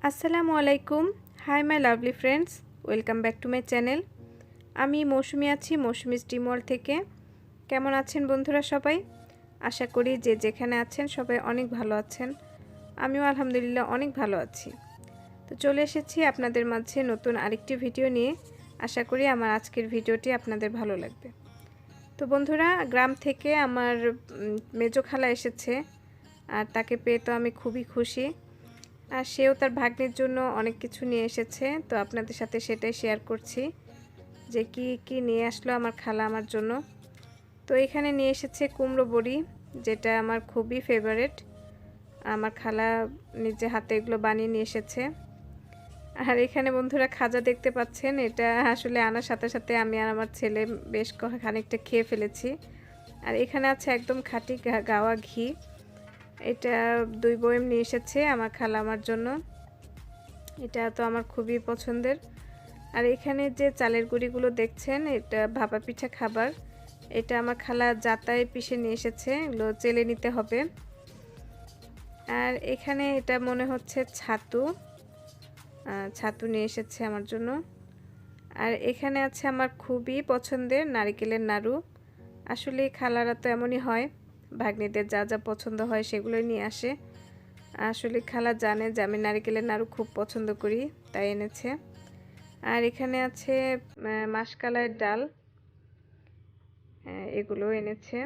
আসসালামু আলাইকুম। Hi my lovely friends, welcome back to my channel. আমি মৌসুমি আছি মৌসুমি স্টিম ওয়ার্ল্ড থেকে। কেমন আছেন বন্ধুরা সবাই? আশা করি যে যেখানে আছেন সবাই অনেক ভালো আছেন। আমিও আলহামদুলিল্লাহ অনেক ভালো আছি। তো চলে এসেছি আপনাদের মাঝে নতুন আরেকটি ভিডিও নিয়ে। আশা করি আমার আজকের ভিডিওটি আপনাদের ভালো লাগবে। তো বন্ধুরা, গ্রাম থেকে আমার মেজো খালা এসেছে, আর তাকে পেয়ে তো আমি খুবই খুশি। আর সেও তার ভাগ্নের জন্য অনেক কিছু নিয়ে এসেছে, তো আপনাদের সাথে সেটাই শেয়ার করছি যে কি কি নিয়ে আসলো আমার খালা আমার জন্য। তো এখানে নিয়ে এসেছে কুমড়ো বড়ি, যেটা আমার খুবই ফেভারিট। আমার খালা নিজে হাতে এগুলো বানিয়ে নিয়ে এসেছে। আর এখানে বন্ধুরা খাজা দেখতে পাচ্ছেন, এটা আসলে আনার সাথে সাথে আমি আর আমার ছেলে বেশ খানিকটা খেয়ে ফেলেছি। আর এখানে আছে একদম খাঁটি গাওয়া ঘি, এটা 2 বয়ম নিয়ে এসেছে আমার খালা আমার জন্য। এটা তো আমার খুবই পছন্দের। আর এখানে যে চালের গুঁড়িগুলো দেখছেন, এটা ভাপা পিঠা খাবার। এটা আমার খালা জাতায় পিষে নিয়ে এসেছে, এগুলো চেলে নিতে হবে। আর এখানে এটা মনে হচ্ছে ছাতু, ছাতু নিয়ে এসেছে আমার জন্য। আর এখানে আছে আমার খুবই পছন্দের নারিকেলের নাড়ু। আসলে খালারা তো এমনই হয়, ভাগ্নিদের যা যা পছন্দ হয় সেগুলোই নিয়ে আসে। আসলে খালা জানে যে আমি নারিকেলের নাড়ু খুব পছন্দ করি, তাই এনেছে। আর এখানে আছে মাসকলাইয়ের ডাল, এগুলো এনেছে।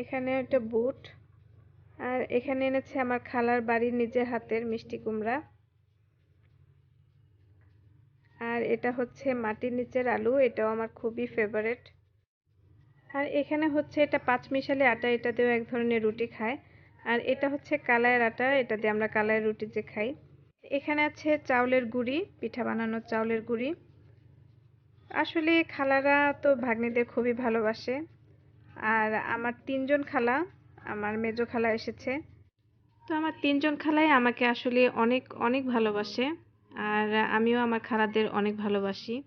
এখানে একটা বুট। আর এখানে এনেছে আমার খালার বাড়ির নিজের হাতের মিষ্টি কুমড়া। আর এটা হচ্ছে মাটির নিচের আলু, এটাও আমার খুবই ফেভারিট। আর এখানে হচ্ছে এটা পাঁচমিশালি আটা, এটা দিয়েও এক ধরনের রুটি খায়। আর এটা হচ্ছে কালাইয়ের আটা, এটা দিয়ে আমরা কালাইয়ের রুটি যে খাই। এখানে আছে চাউলের গুঁড়ি, পিঠা বানানোর চাউলের গুঁড়ি। আসলে খালারা তো ভাগ্নিদের খুবই ভালোবাসে। আর আমার 3জন খালা, আমার মেজো খালা এসেছে। তো আমার 3জন খালাই আমাকে আসলে অনেক অনেক ভালোবাসে। আর আমিও আমার খালাদের অনেক ভালোবাসি।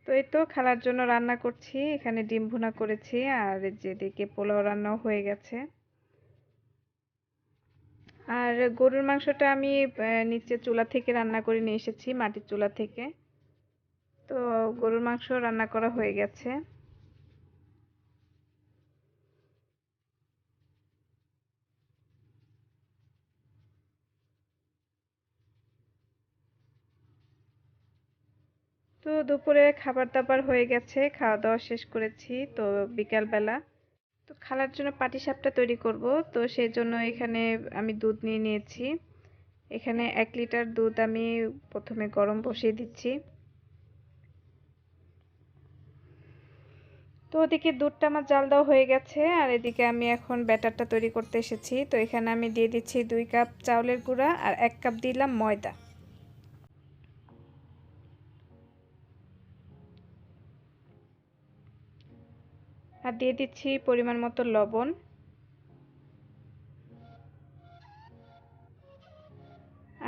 তো এই তো খালার জন্য রান্না করছি, এখানে ডিম ভুনা করেছি, আর যেদিকে পোলাও রান্নাও হয়ে গেছে। আর গরুর মাংসটা আমি নিচে চুলা থেকে রান্না করে নিয়ে এসেছি, মাটির চুলা থেকে। তো গরুর মাংস রান্না করা হয়ে গেছে। তো দুপুরে খাবার দাবার হয়ে গেছে, খাওয়া দাওয়া শেষ করেছি। তো বিকাল বেলা তো খালার জন্য পাটিসাপটা তৈরি করব। তো সেই জন্য এখানে আমি দুধ নিয়ে নিয়েছি। এখানে 1 লিটার দুধ আমি প্রথমে গরম বসিয়ে দিচ্ছি। তো ওদিকে দুধটা আমার জাল দেওয়া হয়ে গেছে, আর এদিকে আমি এখন ব্যাটারটা তৈরি করতে এসেছি। তো এখানে আমি দিয়ে দিচ্ছি 2 কাপ চাউলের গুঁড়া আর 1 কাপ দিলাম ময়দা। আর দিয়ে দিচ্ছি পরিমাণ মতো লবণ।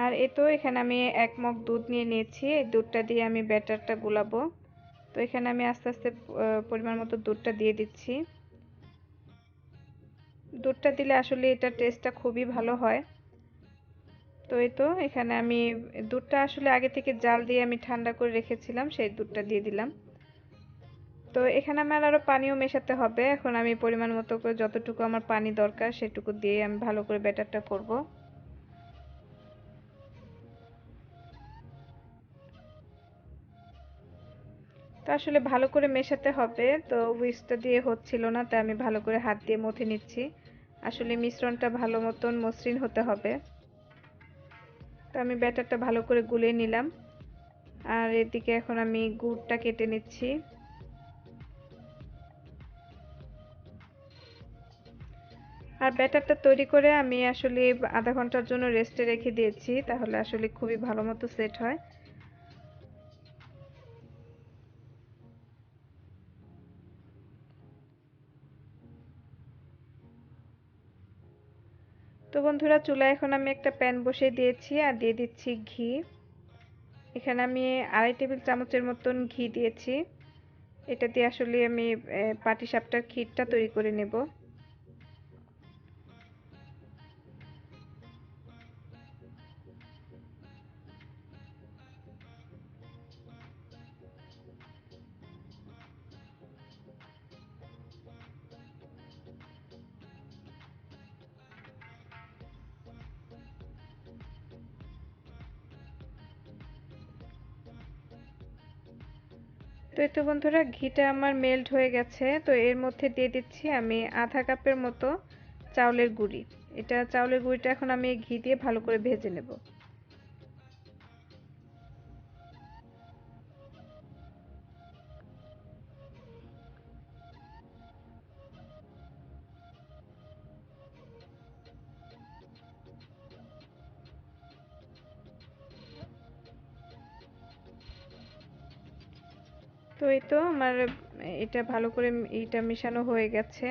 আর এই তো এখানে আমি 1 মগ দুধ নিয়ে নিয়েছি, এই দুধটা দিয়ে আমি ব্যাটারটা গুলাবো। তো এখানে আমি আস্তে আস্তে পরিমাণ মতো দুধটা দিয়ে দিচ্ছি। দুধটা দিলে আসলে এটা টেস্টটা খুবই ভালো হয়। তো এই তো এখানে আমি দুধটা আসলে আগে থেকে জাল দিয়ে আমি ঠান্ডা করে রেখেছিলাম, সেই দুধটা দিয়ে দিলাম। তো এখানে আমার আরো পানিও মেশাতে হবে। এখন আমি পরিমাণ মতো করে যতটুকু আমার পানি দরকার সেটুকু দিয়ে আমি ভালো করে ব্যাটারটা করব। তো আসলে ভালো করে মেশাতে হবে, তো হুইস্কটা দিয়ে হচ্ছিল না, তাই আমি ভালো করে হাত দিয়ে মথে নিচ্ছি। আসলে মিশ্রণটা ভালো মতন মসৃণ হতে হবে। তো আমি ব্যাটারটা ভালো করে গুলিয়ে নিলাম। আর এদিকে এখন আমি গুড়টা কেটে নিচ্ছি। আর ব্যাটারটা তৈরি করে আমি আসলে আধা ঘন্টার জন্য রেস্টে রেখে দিয়েছি, তাহলে আসলে খুবই ভালো মতো সেট হয়। তো বন্ধুরা চুলায় এখন আমি একটা প্যান বসিয়ে দিয়েছি আর দিয়ে দিচ্ছি ঘি। এখানে আমি 2.5 টেবিল চামচের মতন ঘি দিয়েছি। এটা দিয়ে আসলে আমি পাটিসাপটার ক্ষীরটা তৈরি করে নেব। তো এই তো বন্ধুরা ঘিটা আমার মেল্ট হয়ে গেছে। তো এর মধ্যে দিয়ে দিচ্ছি আমি আধা কাপের মতো চাউলের গুঁড়ি। এটা চাউলের গুঁড়িটা এখন আমি ঘি দিয়ে ভালো করে ভেজে নেব। তো এই তো আমার এটা ভালো করে এইটা মেশানো হয়ে গেছে।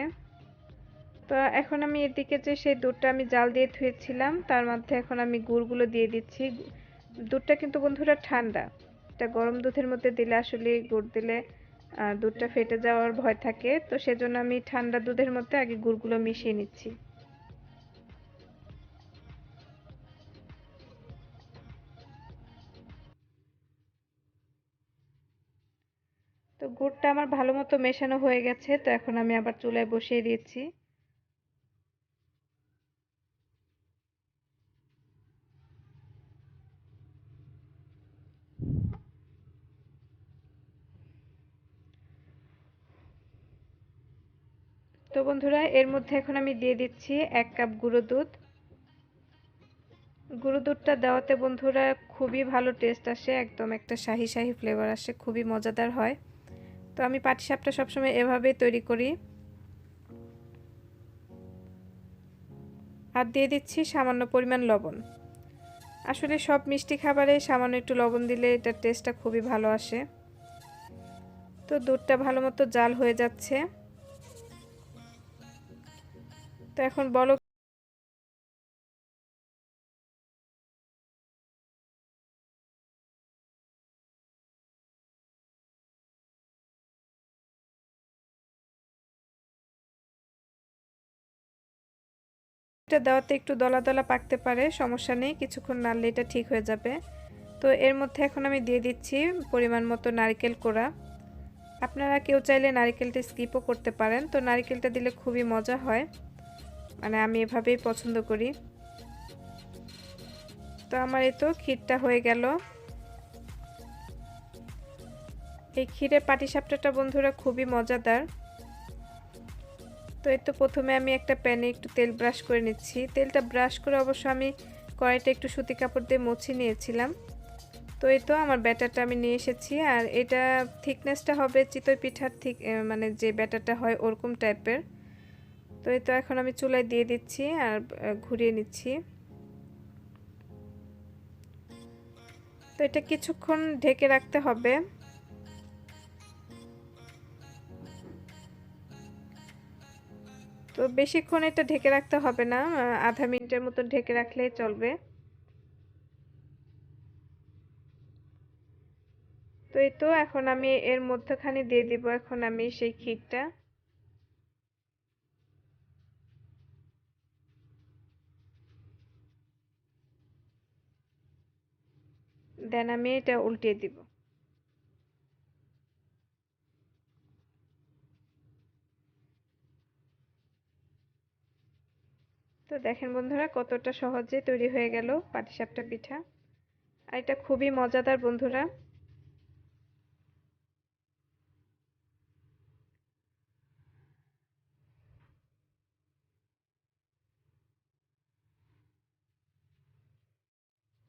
তো এখন আমি এদিকে যে সেই দুধটা আমি জাল দিয়ে ধুয়েছিলাম তার মধ্যে এখন আমি গুড়গুলো দিয়ে দিচ্ছি। দুধটা কিন্তু বন্ধুরা ঠান্ডা, এটা গরম দুধের মধ্যে দিলে আসলে গুড় দিলে দুধটা ফেটে যাওয়ার ভয় থাকে। তো সেজন্য আমি ঠান্ডা দুধের মধ্যে আগে গুড়গুলো মিশিয়ে নিচ্ছি। তো গুড়টা আমার ভালো মতো মেশানো হয়ে গেছে। তো এখন আমি আবার চুলায় বসিয়ে দিয়েছি। তো বন্ধুরা এর মধ্যে এখন আমি দিয়ে দিচ্ছি 1 কাপ গুঁড়ো দুধ। গুঁড়ো দুধটা দেওয়াতে বন্ধুরা খুবই ভালো টেস্ট আসে, একদম একটা শাহি শাহি ফ্লেভার আসে, খুবই মজাদার হয়। তো আমি পাটিসাপটা সবসময় এভাবেই তৈরি করি। আর দিয়ে দিচ্ছি সামান্য পরিমাণ লবণ। আসলে সব মিষ্টি খাবারে সামান্য একটু লবণ দিলে এটার টেস্টটা খুবই ভালো আসে। তো দুধটা ভালো মতো জাল হয়ে যাচ্ছে। তো এখন বলক এটা দেওয়াতে একটু দলা দলা পাকতে পারে, সমস্যা নেই, কিছুক্ষণ নাড়লে এটা ঠিক হয়ে যাবে। তো এর মধ্যে এখন আমি দিয়ে দিচ্ছি পরিমাণ মতো নারকেল কোড়া। আপনারা কেউ চাইলে নারকেলটা স্কিপও করতে পারেন। তো নারকেলটা দিলে খুবই মজা হয়, মানে আমি এভাবেই পছন্দ করি। তো আমার এই তো ক্ষীরটা হয়ে গেল। এই ক্ষীরের পাটিসাপটাটা বন্ধুরা খুবই মজাদার। তো এই তো প্রথমে আমি একটা প্যানে একটু তেল ব্রাশ করে নিচ্ছি। তেলটা ব্রাশ করে অবশ্য আমি কড়াইটা একটু সুতি কাপড় দিয়ে মুছে নিয়েছিলাম। তো এই তো আমার ব্যাটারটা আমি নিয়ে এসেছি, আর এটা থিকনেসটা হবে চিতই পিঠার ঠিক মানে যে ব্যাটারটা হয় ওরকম টাইপের। তো এই তো এখন আমি চুলায় দিয়ে দিচ্ছি আর ঘুরিয়ে নিচ্ছি। তো এটা কিছুক্ষণ ঢেকে রাখতে হবে। তো বেশিক্ষণ এটা ঢেকে রাখতে হবে না, আধা মিনিটের মতো ঢেকে রাখলেই চলবে। তো এই তো এখন আমি এর মধ্যখানে দিয়ে দিব এখন আমি সেই ক্ষীরটা। দেন আমি এটা উল্টিয়ে দিব। তো দেখেন বন্ধুরা কতটা সহজে তৈরি হয়ে গেল পাটিসাপটা পিঠা। আর এটা খুবই মজাদার বন্ধুরা।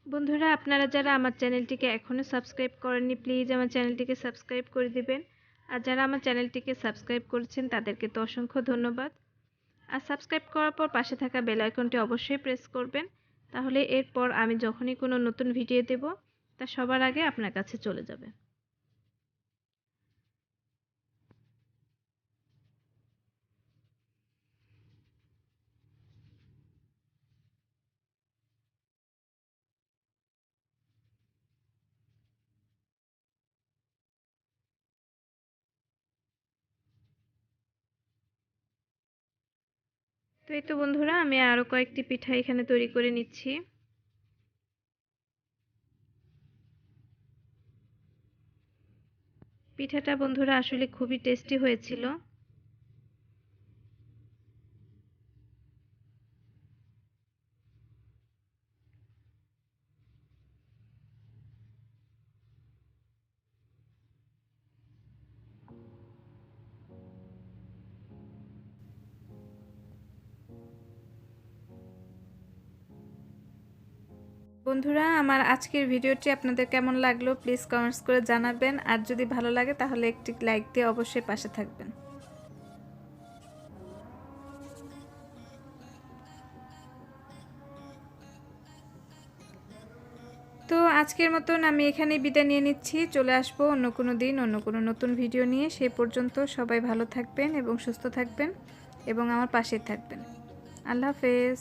বন্ধুরা আপনারা যারা আমার চ্যানেলটিকে এখনো সাবস্ক্রাইব করেননি প্লিজ আমার চ্যানেলটিকে সাবস্ক্রাইব করে দিবেন। আর যারা আমার চ্যানেলটিকে সাবস্ক্রাইব করেছেন তাদেরকে তো অসংখ্য ধন্যবাদ। আর সাবস্ক্রাইব করার পর পাশে থাকা বেল আইকনটি অবশ্যই প্রেস করবেন, তাহলে এরপর আমি যখনই কোনো নতুন ভিডিও দেব তা সবার আগে আপনার কাছে চলে যাবে। তো এই তো বন্ধুরা, আমি আরও কয়েকটি পিঠা এখানে তৈরি করে নিচ্ছি। পিঠাটা বন্ধুরা আসলে খুবই টেস্টি হয়েছিল। বন্ধুরা, আমার আজকের ভিডিওটি আপনাদের কেমন লাগলো প্লিজ কমেন্টস করে জানাবেন, আর যদি ভালো লাগে তাহলে একটি লাইক দিয়ে অবশ্যই পাশে থাকবেন। তো আজকের মতন আমি এখানেই বিদায় নিয়ে নিচ্ছি। চলে আসবো অন্য কোনো দিন অন্য কোনো নতুন ভিডিও নিয়ে। সেই পর্যন্ত সবাই ভালো থাকবেন এবং সুস্থ থাকবেন এবং আমার পাশে থাকবেন। আল্লাহ হাফেজ।